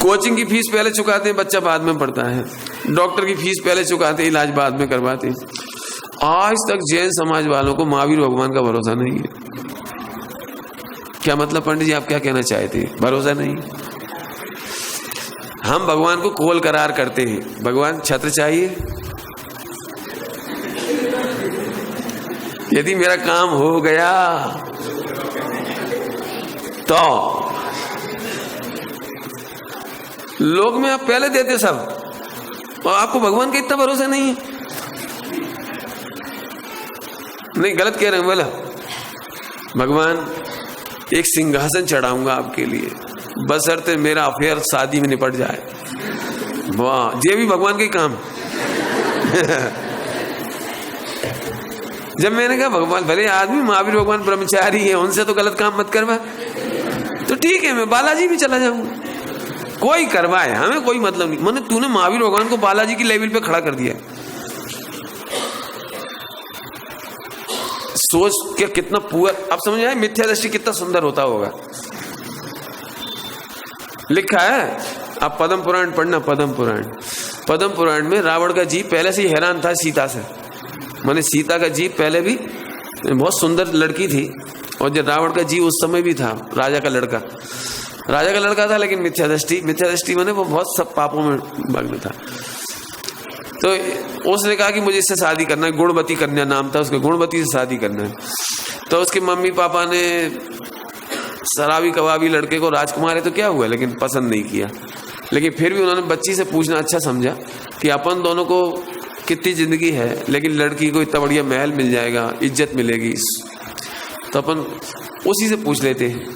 Coaching की fees पहले चुकाते हैं, बच्चा बाद में पढ़ता है। डॉक्टर की फीस पहले चुकाते हैं, इलाज बाद में करवाते हैं। आज तक जैन समाज वालों को महावीर भगवान का भरोसा नहीं है। क्या मतलब पंडित जी, आप क्या कहना चाहते हैं? भरोसा नहीं। हम भगवान को कोल करार करते हैं, भगवान छत्र चाहिए, यदि मेरा काम हो गया तो। लोग में आप पहले देते सब, और आपको भगवान का इतना भरोसा नहीं है। नहीं, गलत कह रहे हैं। बोला भगवान एक सिंहासन चढ़ाऊंगा आपके लिए, बशर्ते मेरा अफेयर शादी में निपट जाए। वाह, ये भी भगवान का ही काम। जब मैंने कहा भगवान, भले आदमी महावीर भगवान ब्रह्मचारी है, उनसे तो गलत काम मत करवा, तो ठीक है मैं बालाजी भी चला जाऊंगा, कोई करवाए, हमें कोई मतलब नहीं। मैंने तूने महावीर भगवान को बालाजी की लेवल पे खड़ा कर दिया। सोच के कितना पुअर, अब समझ आए मिथ्या दृष्टि कितना सुंदर होता होगा। लिखा है, आप पद्म पुराण पढ़ना। पद्म पुराण में रावण का जीव पहले से ही हैरान था सीता से। माने सीता का जीव पहले भी बहुत सुंदर लड़की थी, और जब रावण का जीव उस समय भी था, राजा का लड़का था, लेकिन मिथ्या दृष्टि माने वो बहुत सब पापों में मग्न था। तो उसने कहा कि मुझे इससे शादी करना है, गुणवती कन्या नाम था उसके, गुणवती से शादी करना है। तो उसके मम्मी पापा ने शराबी कबाबी लड़के को, राजकुमार है तो क्या हुआ, लेकिन पसंद नहीं किया। लेकिन फिर भी उन्होंने बच्ची से पूछना अच्छा समझा कि अपन दोनों को कितनी जिंदगी है, लेकिन लड़की को इतना बढ़िया महल मिल जाएगा, इज्जत मिलेगी, तो अपन उसी से पूछ लेते हैं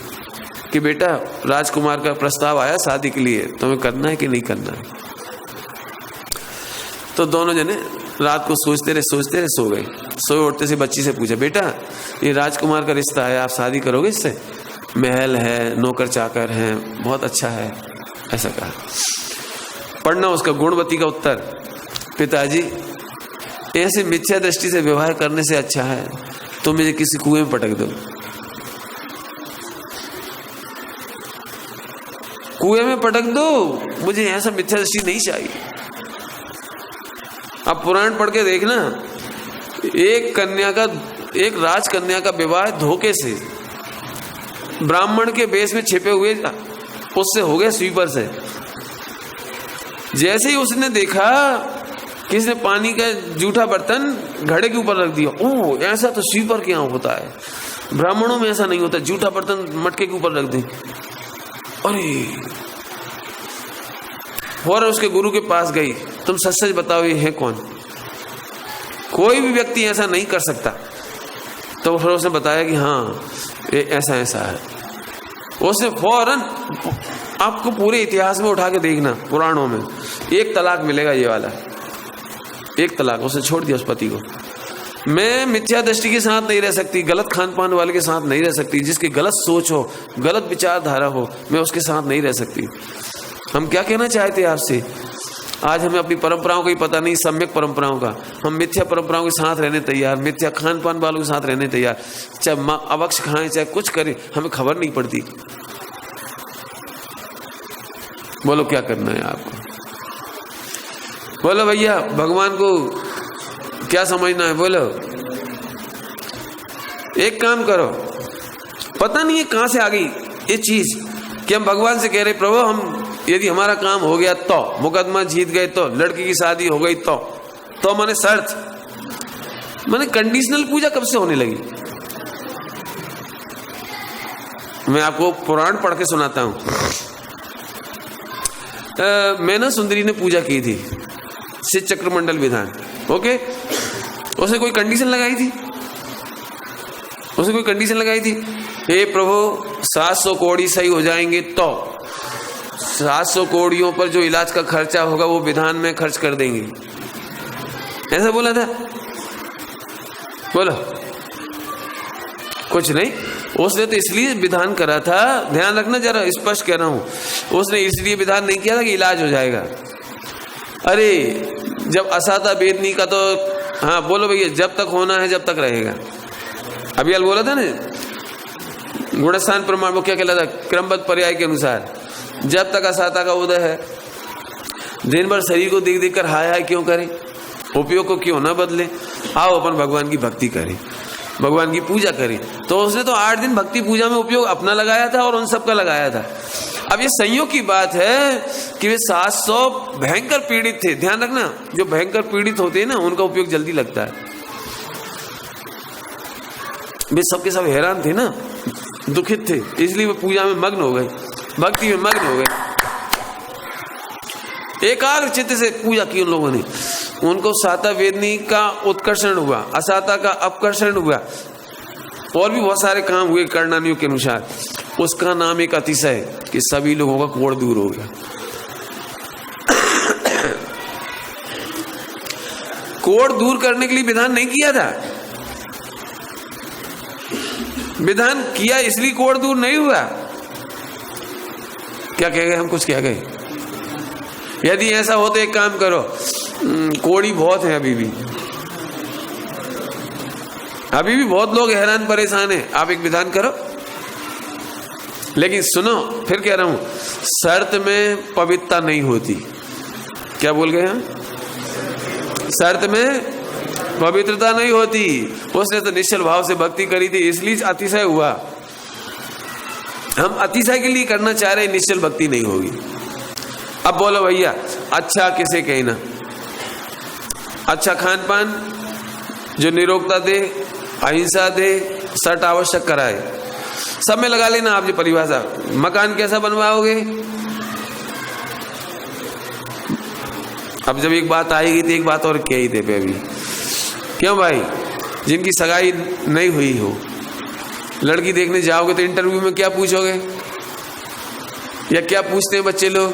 कि बेटा राजकुमार का प्रस्ताव आया शादी के लिए, तुम्हें करना है कि नहीं करना है। तो दोनों जने रात को सोचते रहे सो गए। सोए उठते से बच्ची से पूछा, बेटा ये राजकुमार का रिश्ता है, आप शादी करोगे इससे? महल है, नौकर चाकर हैं, बहुत अच्छा है, ऐसा कहा। पढ़ना उसका गुणवती का उत्तर, पिताजी ऐसे मिथ्या दृष्टि से व्यवहार करने से अच्छा है तो मुझे किसी कुएं में पटक दो। कुएं में पटक दो, मुझे ऐसा मिथ्या दृष्टि नहीं चाहिए। अब पुराण पढ़ के देखना, एक राजकन्या का विवाह धोखे से ब्राह्मण के बेस में छिपे हुए उससे हो गया, स्वीपर से। जैसे ही उसने देखा किसने पानी का जूठा बर्तन घड़े के ऊपर रख दिया, ओह ऐसा तो स्वीपर के यहाँ होता है, ब्राह्मणों में ऐसा नहीं होता, जूठा बर्तन मटके के ऊपर रख दे। अरे और उसके गुरु के पास गई, तुम सच सच बताओ ये है कौन? कोई भी व्यक्ति ऐसा नहीं कर सकता। तो फिर उसने बताया कि हाँ ये ऐसा ऐसा है। उसने फौरन, आपको पूरे इतिहास में उठा के देखना, पुराणों में एक तलाक मिलेगा, ये वाला एक तलाक, उसने छोड़ दिया उस पति को। मैं मिथ्या दृष्टि के साथ नहीं रह सकती, गलत खान पान वाले के साथ नहीं रह सकती, जिसकी गलत सोच हो, गलत विचारधारा हो, मैं उसके साथ नहीं रह सकती। हम क्या कहना चाहते हैं आपसे? आज हमें अपनी परंपराओं का ही पता नहीं, सम्यक परंपराओं का। हम मिथ्या परंपराओं के साथ रहने तैयार, मिथ्या खान पान वालों के साथ रहने तैयार, चाहे अवक्ष खाएं चाहे कुछ करें, हमें खबर नहीं पड़ती। बोलो क्या करना है आपको? बोलो भैया भगवान को क्या समझना है? बोलो एक काम करो, पता नहीं है कहां से आ गई ये चीज कि हम भगवान से कह रहे प्रभु हम यदि हमारा काम हो गया तो, मुकदमा जीत गए तो, लड़की की शादी हो गई तो माने शर्त, माने कंडीशनल पूजा कब से होने लगी? मैं आपको पुराण पढ़ के सुनाता हूं। मैना सुंदरी ने पूजा की थी, शिव चक्रमंडल विधान, ओके। उसने कोई कंडीशन लगाई थी, हे प्रभु 700 कौड़ी सही हो जाएंगे तो 700 कौड़ियों पर जो इलाज का खर्चा होगा वो विधान में खर्च कर देंगे, ऐसा बोला था। बोलो कुछ नहीं, उसने तो इसलिए विधान करा था, ध्यान रखना जरा, स्पष्ट कह रहा हूं, उसने इसलिए विधान नहीं किया था कि इलाज हो जाएगा। अरे जब असाता वेदनी का तो, हाँ बोलो भैया, जब तक होना है जब तक रहेगा। अभी बोला था ना गुणस्थान प्रमाण, वो क्या कहलाता? क्रमबद्ध पर्याय के अनुसार जब तक असाता का उदय है। दिन भर शरीर को देख देख कर हाय हाय क्यों करें, उपयोग को क्यों ना बदले। आओ अपन भगवान की भक्ति करें, भगवान की पूजा करें। तो उसने तो 8 दिन भक्ति पूजा में उपयोग अपना लगाया था और उन सबका लगाया था। अब ये संयोग की बात है कि वे 700 भयंकर पीड़ित थे। ध्यान रखना, जो भयंकर पीड़ित होते हैं ना उनका उपयोग जल्दी लगता है। वे सबके सब हैरान थे ना, दुखित थे, इसलिए वे पूजा में मग्न हो गए, भक्ति में मग्न हो गए। एकाग्र चित्त से पूजा की उन लोगों ने। उनको साता वेदनी का उत्कर्षण हुआ, असाता का अपकर्षण हुआ, और भी बहुत सारे काम हुए कर्णानियों के अनुसार। उसका नाम एक अतिशय कि सभी लोगों का कोढ़ दूर हो गया। कोढ़ दूर करने के लिए विधान नहीं किया था, विधान किया इसलिए कोढ़ दूर नहीं हुआ। क्या कह गए हम, कुछ कह गए? यदि ऐसा हो तो एक काम करो, कोढ़ी बहुत है अभी भी बहुत लोग हैरान परेशान हैं। आप एक विधान करो, लेकिन सुनो फिर कह रहा हूं, शर्त में पवित्रता नहीं होती। क्या बोल गए हम? शर्त में पवित्रता नहीं होती। उसने तो निश्चल भाव से भक्ति करी थी, इसलिए अतिशय हुआ। हम अतिशय के लिए करना चाह रहे हैं, निश्चल भक्ति नहीं होगी। अब बोलो भैया, अच्छा किसे कहना? अच्छा खान पान जो निरोगता दे, अहिंसा दे, सट आवश्यक कराए, सब में लगा लेना आप जो परिभाषा। मकान कैसा बनवाओगे? अब जब एक बात आएगी तो एक बात और कह ही दे पे अभी। क्यों भाई? जिनकी सगाई नहीं हुई हो, लड़की देखने जाओगे तो इंटरव्यू में क्या पूछोगे, या क्या पूछते हैं बच्चे लोग?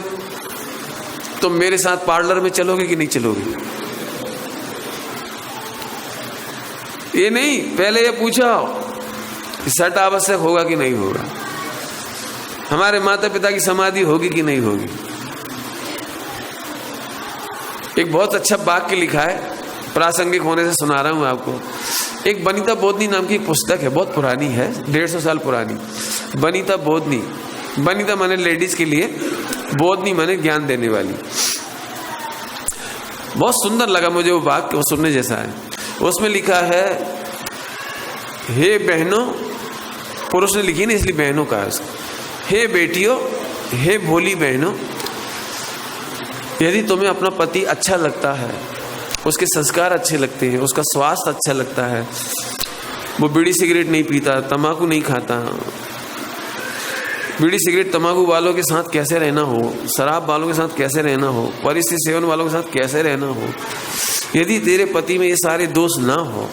तुम मेरे साथ पार्लर में चलोगे कि नहीं चलोगे? ये नहीं, पहले ये पूछो सट आवश्यक होगा कि नहीं होगा, हमारे माता पिता की समाधि होगी कि नहीं होगी। एक बहुत अच्छा वाक्य लिखा है, प्रासंगिक होने से सुना रहा हूं आपको। एक बनीता बोधनी नाम की पुस्तक है, बहुत पुरानी है, 150 साल पुरानी। बनीता बोधनी, बनीता माने लेडीज के लिए, बोधनी माने ज्ञान देने वाली। बहुत सुंदर लगा मुझे वो वाक्य, वो सुनने जैसा है। उसमें लिखा है, हे बहनों, पुरुष ने लिखी ना इसलिए बहनों कहा उसको, हे बेटियों, हे भोली बहनों, यदि तुम्हें अपना पति अच्छा लगता है, उसके संस्कार अच्छे लगते हैं, उसका स्वास्थ्य अच्छा लगता है, वो बीड़ी सिगरेट नहीं पीता, तंबाकू नहीं खाता, बीड़ी सिगरेट तंबाकू वालों के साथ कैसे रहना हो, शराब वालों के साथ कैसे रहना हो, परिस्थिति सेवन वालों के साथ कैसे रहना हो, यदि तेरे पति में ये सारे दोष ना हो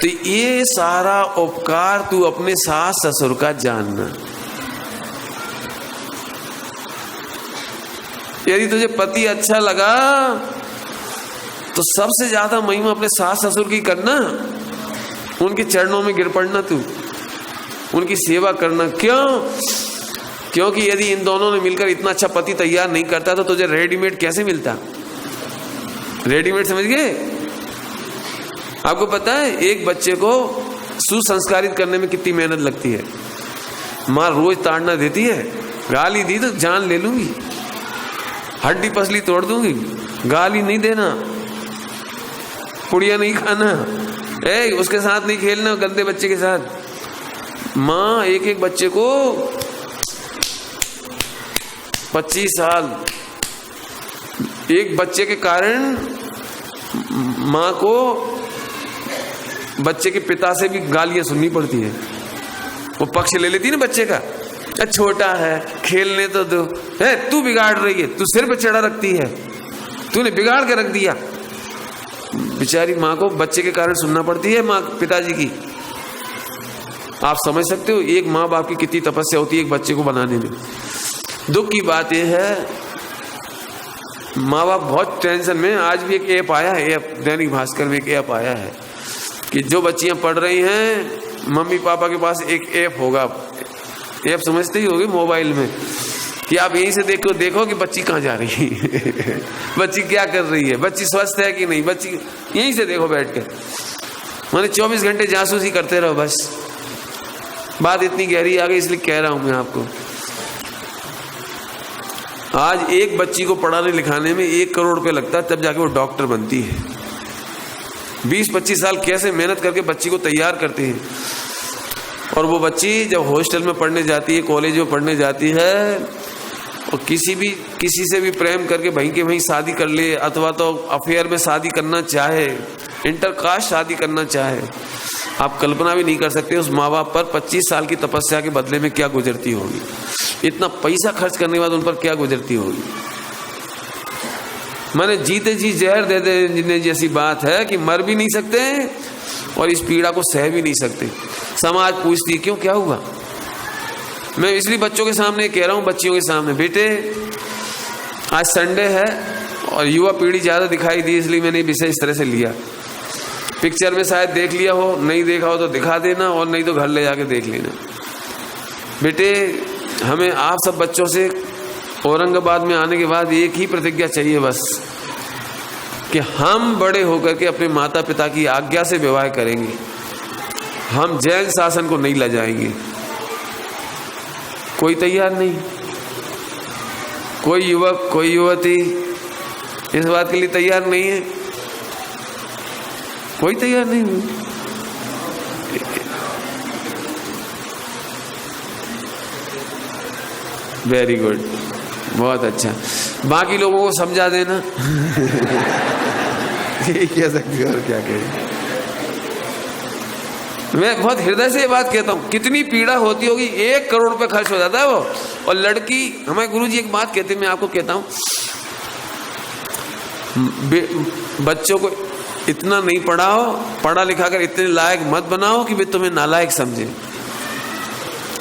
तो ये सारा उपकार तू अपने सास ससुर का जानना। यदि तुझे पति अच्छा लगा तो सबसे ज्यादा महिमा अपने सास ससुर की करना, उनके चरणों में गिर पड़ना, तू उनकी सेवा करना। क्यों? क्योंकि यदि इन दोनों ने मिलकर इतना अच्छा पति तैयार नहीं करता तो तुझे रेडीमेड कैसे मिलता? रेडीमेड समझ गए? आपको पता है एक बच्चे को सुसंस्कारित करने में कितनी मेहनत लगती है। माँ रोज ताड़ना देती है, गाली दी तो जान ले लूंगी, हड्डी पसली तोड़ दूंगी, गाली नहीं देना, पुड़िया नहीं खाना, उसके साथ नहीं खेलना, गंदे बच्चे के साथ। माँ एक एक बच्चे को 25 साल, एक बच्चे के कारण माँ को बच्चे के पिता से भी गालियां सुननी पड़ती है। वो पक्ष ले लेती है ना बच्चे का, छोटा है खेलने तो दो, है तू बिगाड़ रही है, तू सिर पे चढ़ा रखती है, तूने बिगाड़ के रख दिया। बेचारी माँ को बच्चे के कारण सुनना पड़ती है माँ पिताजी की। आप समझ सकते हो एक माँ बाप की कितनी तपस्या होती है एक बच्चे को बनाने में। दुख की बात यह है माँ बाप बहुत टेंशन में। आज भी एक ऐप आया है, ऐप दैनिक भास्कर में एक ऐप आया है कि जो बच्चियां पढ़ रही हैं मम्मी पापा के पास एक ऐप होगा, ऐप समझते ही होगे मोबाइल में, कि आप यहीं से देखो कि बच्ची कहाँ जा रही है बच्ची क्या कर रही है, बच्ची स्वस्थ है कि नहीं, बच्ची यहीं से देखो बैठ के। मैंने 24 घंटे जासूसी करते रहो बस। बात इतनी गहरी आ गई इसलिए कह रहा हूं मैं आपको। आज एक बच्ची को पढ़ाने लिखाने में 1 करोड़ रुपए लगता है, तब जाके वो डॉक्टर बनती है। 20-25 साल कैसे मेहनत करके बच्ची को तैयार करते हैं, और वो बच्ची जब हॉस्टल में पढ़ने जाती है, कॉलेज में पढ़ने जाती है, और किसी से भी प्रेम करके वहीं के वहीं शादी कर ले, अथवा तो अफेयर में शादी करना चाहे, इंटरकास्ट शादी करना चाहे, आप कल्पना भी नहीं कर सकते उस माँ बाप पर 25 साल की तपस्या के बदले में क्या गुजरती होगी। इतना पैसा खर्च करने के बाद उन पर क्या गुजरती होगी। माने जीते जी जहर दे देने जैसी बात है कि मर भी नहीं सकते और इस पीड़ा को सह भी नहीं सकते। समाज पूछती क्यों, क्या हुआ। मैं इसलिए बच्चों के सामने कह रहा हूं, बच्चियों के सामने, बेटे आज संडे है और युवा पीढ़ी ज्यादा दिखाई दी, इसलिए मैंने विषय इस तरह से लिया। पिक्चर में शायद देख लिया हो, नहीं देखा हो तो दिखा देना, और नहीं तो घर ले जाके देख लेना। बेटे हमें आप सब बच्चों से औरंगाबाद में आने के बाद एक ही प्रतिज्ञा चाहिए बस, कि हम बड़े होकर के अपने माता पिता की आज्ञा से विवाह करेंगे, हम जैन शासन को नहीं लजाएंगे। कोई तैयार नहीं, कोई युवक कोई युवती इस बात के लिए तैयार नहीं है, कोई तैयार नहीं हुई। वेरी गुड, बहुत अच्छा। बाकी लोगों को समझा देना। ये कह सकते और क्या कहें। मैं बहुत हृदय से ये बात कहता हूँ, कितनी पीड़ा होती होगी। 1 करोड़ रुपए खर्च हो जाता है वो, और लड़की, हमारे गुरुजी एक बात कहते हैं, मैं आपको कहता हूँ, बच्चों को इतना नहीं पढ़ाओ, पढ़ा लिखा कर इतने लायक मत बनाओ कि वे तुम्हें नालायक समझे।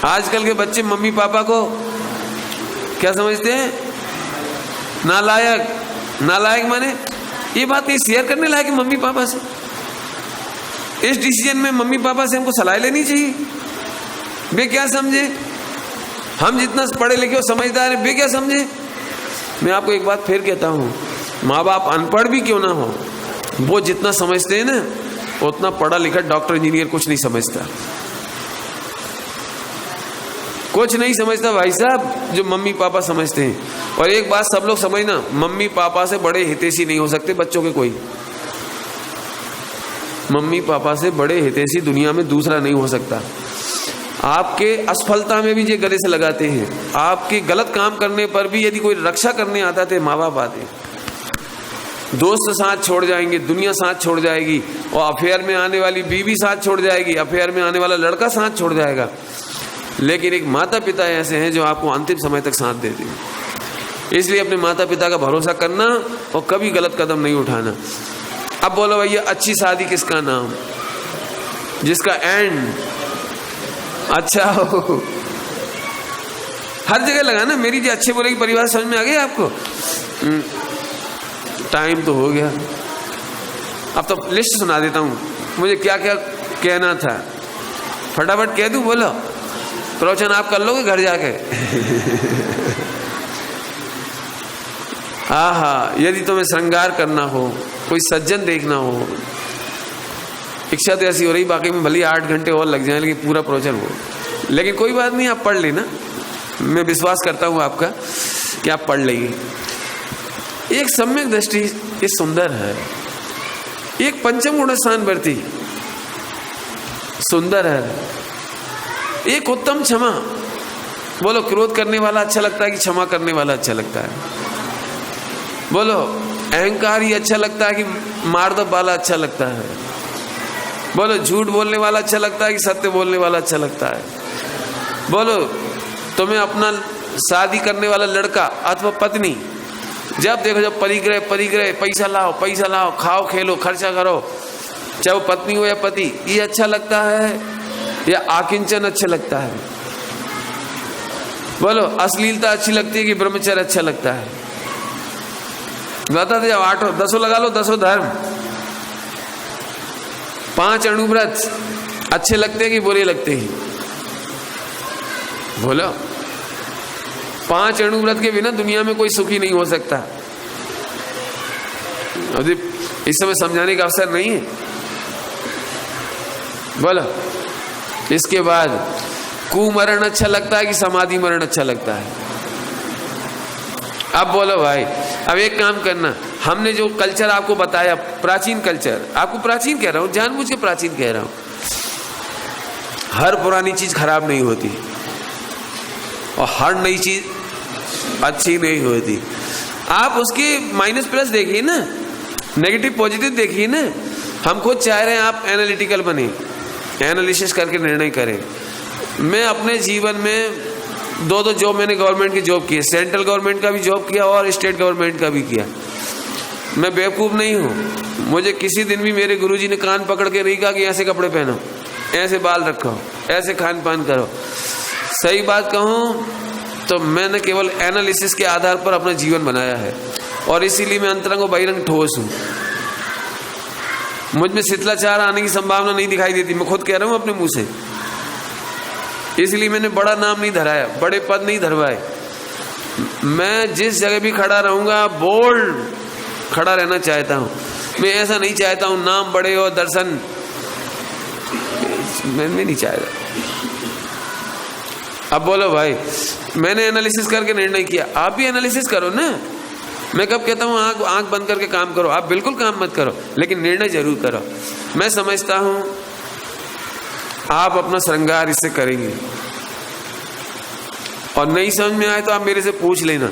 आजकल के बच्चे मम्मी पापा को क्या समझते हैं, नालायक। नालायक माने ये बात नहीं शेयर करने लायक मम्मी पापा से। इस डिसीजन में मम्मी पापा से हमको सलाह लेनी चाहिए। वे क्या समझे, हम जितना पढ़े लिखे और समझदार हैं, वे क्या समझे। मैं आपको एक बात फिर कहता हूँ, माँ बाप अनपढ़ भी क्यों ना हो, वो जितना समझते हैं ना, उतना पढ़ा लिखा डॉक्टर इंजीनियर कुछ नहीं समझता, कुछ नहीं समझता भाई साहब, जो मम्मी पापा समझते हैं। और एक बात सब लोग समझना, मम्मी पापा से बड़े हितैषी नहीं हो सकते बच्चों के कोई। मम्मी पापा से बड़े हितैषी दुनिया में दूसरा नहीं हो सकता। आपके असफलता में भी ये गले से लगाते हैं, आपके गलत काम करने पर भी यदि कोई रक्षा करने आता थे माँ बाप आते। दोस्त साथ छोड़ जाएंगे, दुनिया साथ छोड़ जाएगी, और अफेयर में आने वाली बीवी साथ छोड़ जाएगी, अफेयर में आने वाला लड़का साथ छोड़ जाएगा, लेकिन एक माता पिता ऐसे हैं जो आपको अंतिम समय तक साथ देते हैं। इसलिए अपने माता पिता का भरोसा करना और कभी गलत कदम नहीं उठाना। अब बोलो भैया, अच्छी शादी किसका नाम, जिसका एंड अच्छा हो। हर जगह लगाना, मेरी जो अच्छे बोलेगी परिवार समझ में आ गया आपको। टाइम तो हो गया, अब तो लिस्ट सुना देता हूँ, मुझे क्या क्या कहना था, फटाफट कह दूं, बोलो। प्रवचन आप कर लोगे घर जाके। हाँ, यदि तुम्हें श्रृंगार करना हो, कोई सज्जन देखना हो, इच्छा तो ऐसी हो रही, बाकी में भले 8 घंटे और लग जाए, लेकिन पूरा प्रवचन हो। लेकिन कोई बात नहीं, आप पढ़ लेना, मैं विश्वास करता हूँ आपका कि आप पढ़ लेंगे। एक सम्यक दृष्टि ये सुंदर है, एक पंचम गुण स्थान बढ़ती सुंदर है, एक उत्तम क्षमा। बोलो, क्रोध करने वाला अच्छा लगता है कि क्षमा करने वाला अच्छा लगता है। बोलो, अहंकार ही अच्छा लगता है कि मार्दव वाला अच्छा लगता है। बोलो, झूठ बोलने वाला अच्छा लगता है कि सत्य बोलने वाला अच्छा लगता है। बोलो, तुम्हें अपना शादी करने वाला लड़का अथवा पत्नी, जब देखो जब परिग्रह, पैसा लाओ, खाओ खेलो, खर्चा करो, चाहे वो पत्नी हो या पति, ये अच्छा लगता है या आकिंचन अच्छा लगता है। बोलो, अश्लीलता अच्छी लगती है कि ब्रह्मचर्य अच्छा लगता है। बता दे, 8 10 लगा लो, 10 धर्म, 5 अणुव्रत अच्छे लगते हैं कि बुरे लगते हैं। बोलो, 5 अणुव्रत के बिना दुनिया में कोई सुखी नहीं हो सकता। अभी इस समय समझाने का अवसर नहीं है। बोलो, इसके बाद कुमरण अच्छा लगता है कि समाधि मरण अच्छा लगता है। अब बोलो भाई, अब एक काम करना, हमने जो कल्चर आपको बताया, प्राचीन कल्चर, आपको प्राचीन कह रहा हूं, जानबूझ के प्राचीन कह रहा हूं। हर पुरानी चीज खराब नहीं होती और हर नई चीज अच्छी नहीं होती। आप उसके माइनस प्लस देखिए ना, नेगेटिव पॉजिटिव देखिए ना। हम खुद चाह रहे हैं आप एनालिटिकल बने, एनालिसिस करके निर्णय करें। मैं अपने जीवन में दो जॉब, मैंने गवर्नमेंट की जॉब की, सेंट्रल गवर्नमेंट का भी जॉब किया और स्टेट गवर्नमेंट का भी किया। मैं बेवकूफ़ नहीं हूँ। मुझे किसी दिन भी मेरे गुरुजी ने कान पकड़ के नहीं कहा कि ऐसे कपड़े पहनो, ऐसे बाल रखो, ऐसे खान पान करो। सही बात कहूँ तो मैंने केवल एनालिसिस के आधार पर अपना जीवन बनाया है और इसीलिए मैं अंतरंग और बहिरंग ठोस हूँ। मुझ में शिथिलाचार आने की संभावना नहीं दिखाई देती, मैं खुद कह रहा हूँ अपने मुंह से। इसलिए मैंने बड़ा नाम नहीं धराया, बड़े पद नहीं धरवाए। मैं जिस जगह भी खड़ा रहूंगा बोल्ड खड़ा रहना चाहता हूँ। मैं ऐसा नहीं चाहता हूँ नाम बड़े और दर्शन, मैं नहीं चाहता। अब बोलो भाई, मैंने एनालिसिस करके निर्णय किया, आप भी एनालिसिस करो ना। मैं कब कहता हूँ आंख बंद करके काम करो, आप बिल्कुल काम मत करो, लेकिन निर्णय जरूर करो। मैं समझता हूँ आप अपना श्रृंगार इससे करेंगे और नहीं समझ में आए तो आप मेरे से पूछ लेना।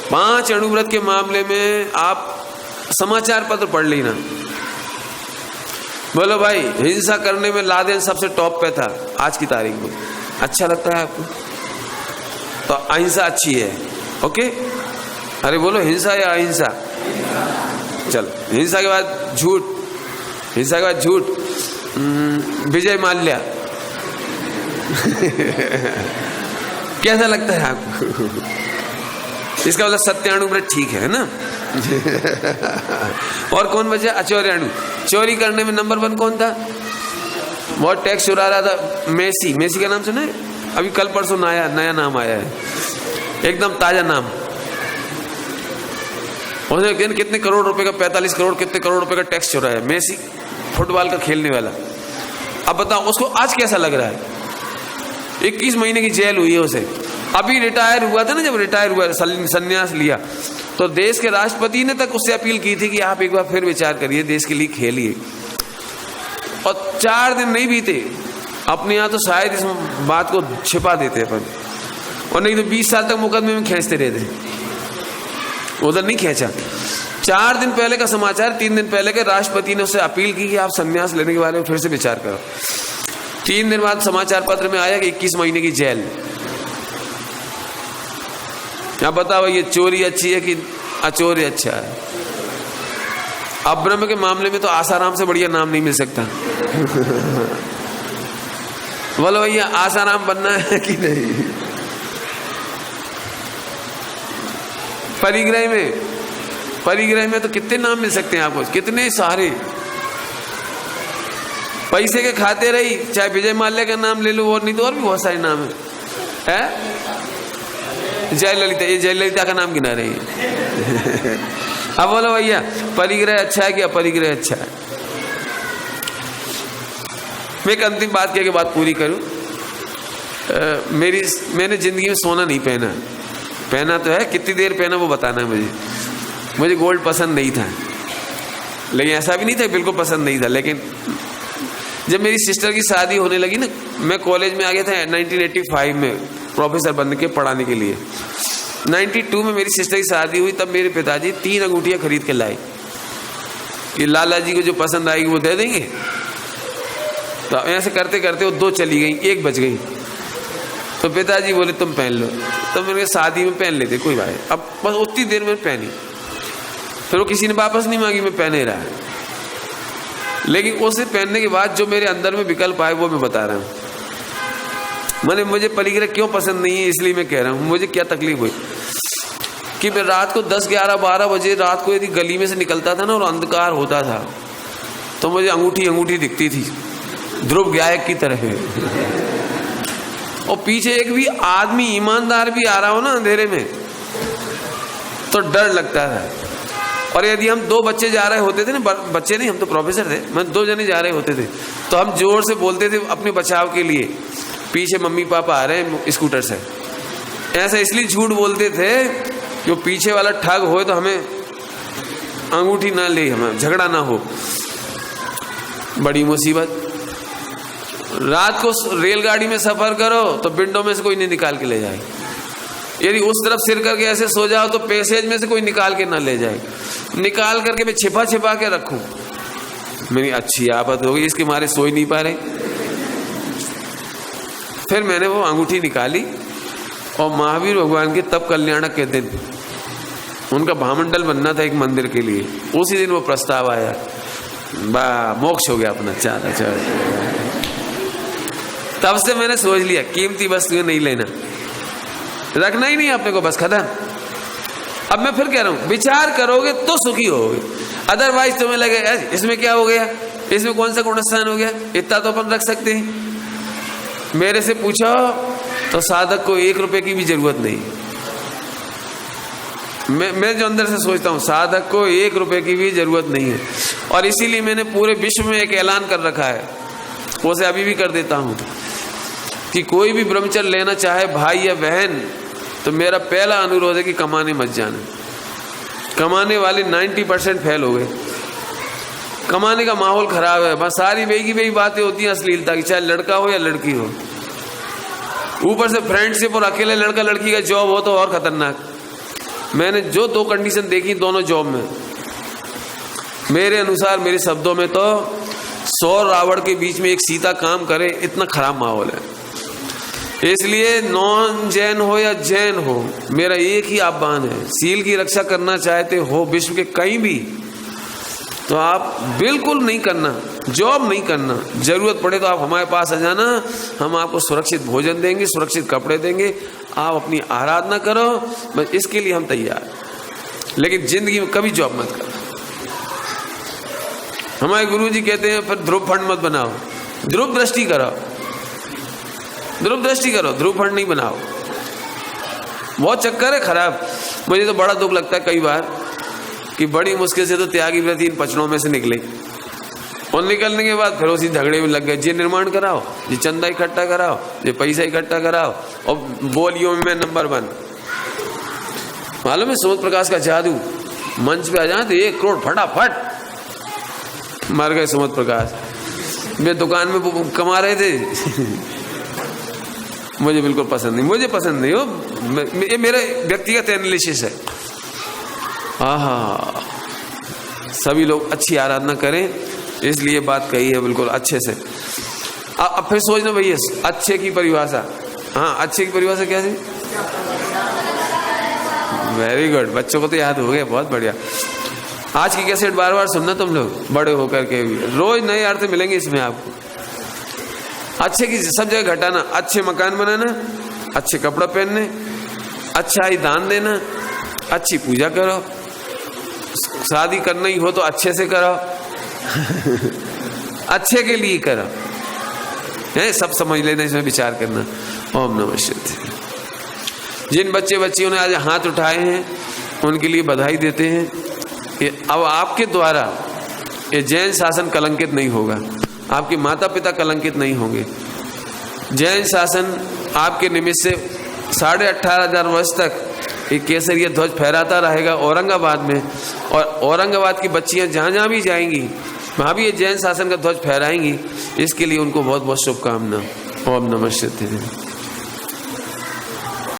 5 अणुव्रत के मामले में आप समाचार पत्र पढ़ लेना। बोलो भाई, हिंसा करने में लादेन सबसे टॉप पे था आज की तारीख में। अच्छा लगता है आपको? तो अहिंसा अच्छी है, ओके? अरे बोलो, हिंसा या अहिंसा? चल, हिंसा के बाद झूठ, हिंसा के बाद झूठ, विजय माल्या कैसा लगता है आपको? इसका मतलब सत्यानुव्रत ठीक है ना? और कौन बचा? अचौर्याणु। चोरी करने में नंबर 1 कौन था? बहुत टैक्स चुरा रहा था, मेसी। मेसी का नाम सुना है? अभी कल परसों नया नाम आया है, एकदम ताजा नाम। उसने कितने करोड़ रुपए का, 45 करोड़ कितने करोड़ रुपए का टैक्स चुराया। मेसी फुटबॉल का खेलने वाला। अब बताओ उसको आज कैसा लग रहा है? 21 महीने की जेल हुई है उसे। अभी रिटायर हुआ था ना, जब रिटायर हुआ, संन्यास लिया, तो देश के राष्ट्रपति ने तक उससे अपील की थी कि आप एक बार फिर विचार करिए, देश के लिए खेलिए। और 4 दिन नहीं बीते, अपने यहाँ तो शायद इस बात को छिपा देते अपन, और नहीं तो 20 साल तक मुकदमे में खींचते रहते। उधर नहीं खींचा। 4 दिन पहले का समाचार, 3 दिन पहले के राष्ट्रपति ने उससे अपील की कि आप संन्यास लेने के बारे में फिर से विचार करो। 3 दिन बाद समाचार पत्र में आया कि 21 महीने की जेल। अब बताओ ये चोरी अच्छी है कि अचोर्य अच्छा है? अब ब्रह्म के मामले में तो आसाराम से बढ़िया नाम नहीं मिल सकता। बोलो भैया, आसाराम बनना है कि नहीं? परिग्रह में तो कितने नाम मिल सकते हैं आपको, कितने सारे। पैसे के खाते रही, चाहे विजय माल्या का नाम ले लो, और नहीं तो और भी बहुत सारे नाम है? जयललिता, ये जयललिता का नाम गिना रही है। अब बोलो भैया, परिग्रह अच्छा है कि अपरिग्रह अच्छा है? मैं एक अंतिम बात कह के बात पूरी करूं। मैंने जिंदगी में सोना नहीं पहना तो है, कितनी देर पहना वो बताना है मुझे गोल्ड पसंद नहीं था, लेकिन ऐसा भी नहीं था बिल्कुल पसंद नहीं था। लेकिन जब मेरी सिस्टर की शादी होने लगी ना, मैं कॉलेज में आ गया था 1985 में प्रोफेसर बनने के पढ़ाने के लिए। 92 में मेरी सिस्टर की शादी हुई, तब मेरे पिताजी 3 अंगूठियां खरीद के लाए कि लाला जी को जो पसंद आएगी वो दे देंगे। तो ऐसे करते करते वो 2 चली गई, 1 बच गई। तो पिताजी बोले तुम पहन लो, तो मैंने शादी में पहन लेते कोई बात। अब बस उतनी देर में पहनी, फिर वो किसी ने वापस नहीं मांगी, मैं पहने रहा। लेकिन उसे पहनने के बाद जो मेरे अंदर में विकल्प आए वो मैं बता रहा हूँ। मुझे परिग्रह क्यों पसंद नहीं है, इसलिए मैं कह रहा हूँ। मुझे क्या तकलीफ हुई कि मैं रात को 10, 11, 12 बजे रात को यदि गली में से निकलता था ना और अंधकार होता था, तो मुझे अंगूठी दिखती थी, ध्रुव गायक की तरह। और पीछे एक भी आदमी ईमानदार भी आ रहा हो ना अंधेरे में, तो डर लगता था। और यदि हम 2 बच्चे जा रहे होते थे ना, बच्चे नहीं, हम तो प्रोफेसर थे, मैं 2 जने जा रहे होते थे, तो हम जोर से बोलते थे अपने बचाव के लिए, पीछे मम्मी पापा आ रहे हैं स्कूटर से, ऐसा इसलिए झूठ बोलते थे कि पीछे वाला ठग हो तो हमें अंगूठी ना ले, हमें झगड़ा ना हो। बड़ी मुसीबत। रात को रेलगाड़ी में सफर करो तो विंडो में से कोई नहीं निकाल के ले जाए। यदि उस तरफ सिर करके ऐसे सो जाओ तो पैसेज में से कोई निकाल के ना ले जाए। निकाल करके मैं छिपा छिपा के रखूं। मेरी अच्छी आफत हो गई, इसके मारे सो ही नहीं पा रहे। फिर मैंने वो अंगूठी निकाली और महावीर भगवान के तप कल्याणक के दिन उनका भामंडल बनना था एक मंदिर के लिए, उसी दिन वो प्रस्ताव आया। मोक्ष हो गया अपना। तब से मैंने सोच लिया कीमती वस्तुएं नहीं लेना, रखना ही नहीं अपने को, बस खत्म। अब मैं फिर कह रहा हूं विचार करोगे तो सुखी होगे, अदरवाइज तुम्हें लगे इसमें क्या हो गया, इसमें कौन सा गुणस्थान हो गया, इतना तो अपन रख सकते हैं। मेरे से पूछो तो साधक को 1 रुपए की भी जरूरत नहीं। मैं जो अंदर से सोचता हूं साधक को 1 रुपए की भी जरूरत नहीं है। और इसीलिए मैंने पूरे विश्व में एक ऐलान कर रखा है, उसे अभी भी कर देता हूं कि कोई भी ब्रह्मचर्य लेना चाहे भाई या बहन, तो मेरा पहला अनुरोध है कि कमाने मत जाना। कमाने वाले 90% फेल हो गए। कमाने का माहौल खराब है, बस सारी बेगी बातें होती हैं अश्लीलता की, चाहे लड़का हो या लड़की हो। ऊपर से फ्रेंडशिप और अकेले लड़का लड़की का जॉब हो तो और खतरनाक। मैंने जो 2 कंडीशन देखी दोनों जॉब में, मेरे अनुसार, मेरे शब्दों में तो 100 रावण के बीच में एक सीता काम करे, इतना खराब माहौल है। इसलिए नॉन जैन हो या जैन हो, मेरा एक ही आह्वान है, सील की रक्षा करना चाहते हो विश्व के कहीं भी, तो आप बिल्कुल नहीं करना, जॉब नहीं करना। जरूरत पड़े तो आप हमारे पास आ जाना, हम आपको सुरक्षित भोजन देंगे, सुरक्षित कपड़े देंगे, आप अपनी आराधना करो, बस इसके लिए हम तैयार। लेकिन जिंदगी में कभी जॉब मत करो। हमारे गुरुजी कहते हैं फिर ध्रुव फंड मत बनाओ, ध्रुव दृष्टि करो, ध्रुव दृष्टि करो, ध्रुव फंड नहीं बनाओ। बहुत चक्कर है खराब। मुझे तो बड़ा दुख लगता है कई बार कि बड़ी मुश्किल से तो त्यागी व्रती इन पचड़ों में से निकले, और निकलने के बाद फिर उसी झगड़े में लग गए। जी निर्माण कराओ, जी चंदा इकट्ठा कराओ, जी पैसा इकट्ठा कराओ, और बोलियों में मैं नंबर 1। मालूम है सुमत प्रकाश का जादू, मंच पे आ जाए तो 1 करोड़ फटाफट। मर गए सुमत प्रकाश। मैं दुकान में कमा रहे थे मुझे बिल्कुल पसंद नहीं, मुझे पसंद नहीं हो, ये मेरा व्यक्तिगत एनालिसिस है। हाँ, सभी लोग अच्छी आराधना करें, इसलिए बात कही है बिल्कुल अच्छे से। अब फिर सोचना भैया अच्छे की परिभाषा। हाँ, अच्छे की परिभाषा क्या थी? वेरी गुड, बच्चों को तो याद हो गया, बहुत बढ़िया। आज की कैसेट बार बार सुनना तुम लोग, बड़े होकर के भी रोज नए अर्थ मिलेंगे इसमें आपको। अच्छे की सब जगह घटाना, अच्छे मकान बनाना, अच्छे कपड़ा पहनने, अच्छा ही दान देना, अच्छी पूजा करो, शादी करना ही हो तो अच्छे से करो अच्छे के लिए करो, है सब समझ लेना, इसमें विचार करना। ओम नमः शिवाय। जिन बच्चे बच्चियों ने आज हाथ उठाए हैं उनके लिए बधाई देते हैं। अब आपके द्वारा ये जैन शासन कलंकित नहीं होगा, आपके माता पिता कलंकित नहीं होंगे। जैन शासन आपके निमित्त से 18,500 वर्ष तक एक केसरिया ध्वज फहराता रहेगा औरंगाबाद में, और औरंगाबाद की बच्चियां जहां जहां भी जाएंगी वहां भी ये जैन शासन का ध्वज फहराएंगी। इसके लिए उनको बहुत बहुत शुभकामना। ओम नमः शिवाय।